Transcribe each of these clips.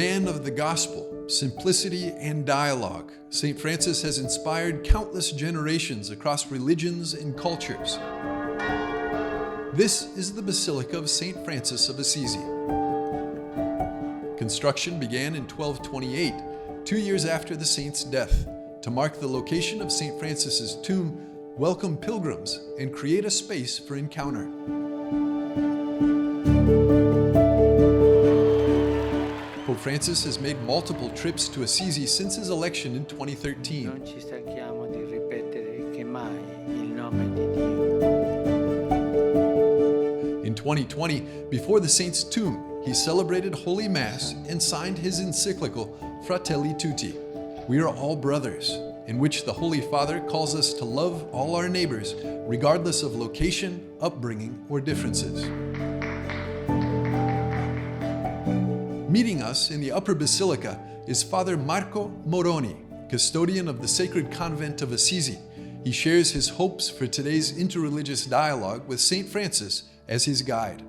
man of the gospel, simplicity, and dialogue, St. Francis has inspired countless generations across religions and cultures. This is the Basilica of St. Francis of Assisi. Construction began in 1228, 2 years after the saint's death, to mark the location of St. Francis's tomb, welcome pilgrims, and create a space for encounter. Pope Francis has made multiple trips to Assisi since his election in 2013. Non ci stanchiamo di ripetere che mai il nome di Dio. In 2020, before the saint's tomb, he celebrated Holy Mass and signed his encyclical Fratelli, tutti, We Are All Brothers, in which the Holy Father calls us to love all our neighbors, regardless of location, upbringing, or differences. Meeting us in the Upper Basilica is Father Marco Moroni, custodian of the Sacred Convent of Assisi. He shares his hopes for today's interreligious dialogue with St. Francis as his guide.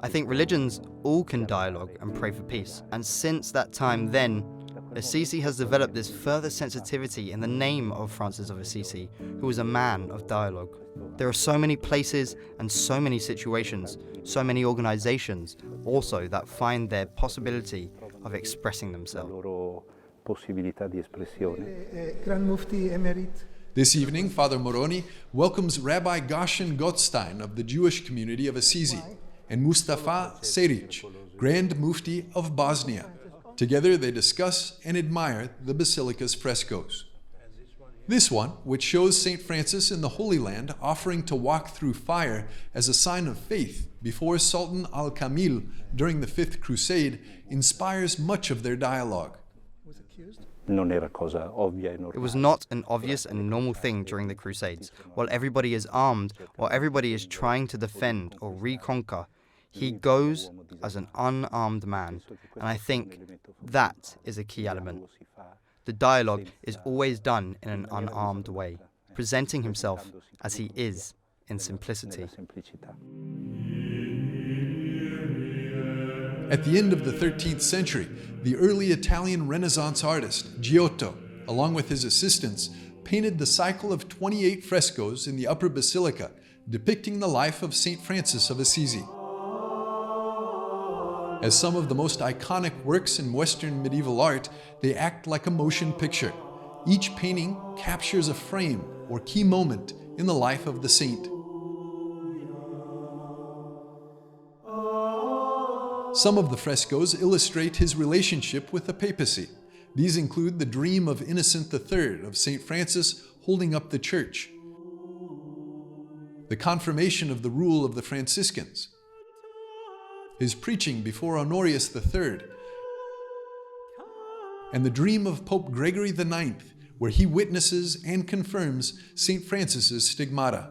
I think religions all can dialogue and pray for peace. And since that time then, Assisi has developed this further sensitivity in the name of Francis of Assisi, who was a man of dialogue. There are so many places and so many situations, so many organizations also that find their possibility of expressing themselves. This evening, Father Moroni welcomes Rabbi Goshen of the Jewish community of Assisi and Mustafa Seric, Grand Mufti of Bosnia. Together they discuss and admire the Basilica's frescoes. This one, which shows St. Francis in the Holy Land offering to walk through fire as a sign of faith before Sultan al-Kamil during the Fifth Crusade, inspires much of their dialogue. It was not an obvious and normal thing during the Crusades. While everybody is armed, while everybody is trying to defend or reconquer, he goes as an unarmed man, and I think that is a key element. The dialogue is always done in an unarmed way, presenting himself as he is in simplicity. At the end of the 13th century, the early Italian Renaissance artist Giotto, along with his assistants, painted the cycle of 28 frescoes in the Upper Basilica, depicting the life of St. Francis of Assisi. As some of the most iconic works in Western medieval art, they act like a motion picture. Each painting captures a frame or key moment in the life of the saint. Some of the frescoes illustrate his relationship with the papacy. These include the dream of Innocent III of St. Francis holding up the church, the confirmation of the rule of the Franciscans, his preaching before Honorius III, and the dream of Pope Gregory IX, where he witnesses and confirms St. Francis's stigmata.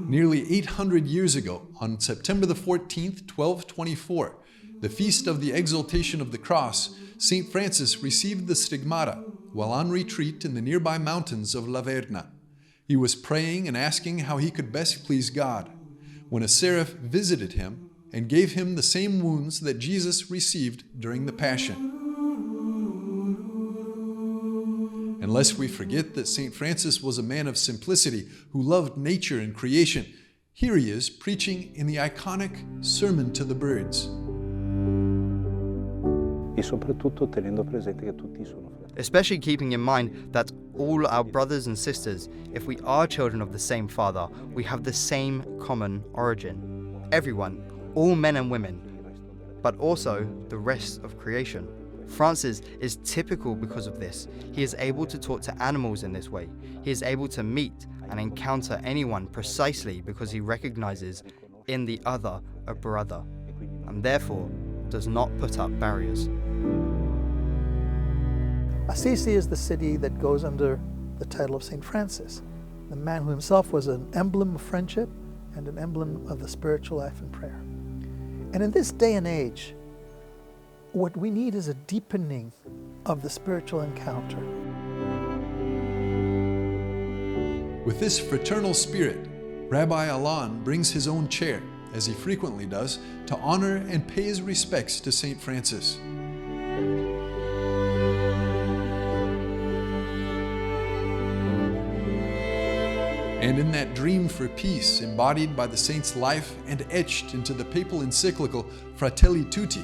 Nearly 800 years ago, on September the 14th, 1224, the feast of the Exaltation of the Cross, St. Francis received the stigmata while on retreat in the nearby mountains of Laverna. He was praying and asking how he could best please God, when a seraph visited him and gave him the same wounds that Jesus received during the Passion. And lest we forget that St. Francis was a man of simplicity who loved nature and creation, here he is preaching in the iconic Sermon to the Birds. Especially keeping in mind that all our brothers and sisters, if we are children of the same Father, we have the same common origin. Everyone, all men and women, but also the rest of creation. Francis is typical because of this. He is able to talk to animals in this way. He is able to meet and encounter anyone precisely because he recognizes in the other a brother, and therefore does not put up barriers. Assisi is the city that goes under the title of St. Francis, the man who himself was an emblem of friendship and an emblem of the spiritual life and prayer. And in this day and age, what we need is a deepening of the spiritual encounter. With this fraternal spirit, Rabbi Alon brings his own chair as he frequently does, to honor and pay his respects to St. Francis. And in that dream for peace embodied by the saint's life and etched into the papal encyclical Fratelli, tutti,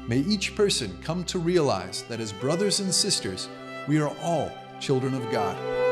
may each person come to realize that as brothers and sisters, we are all children of God.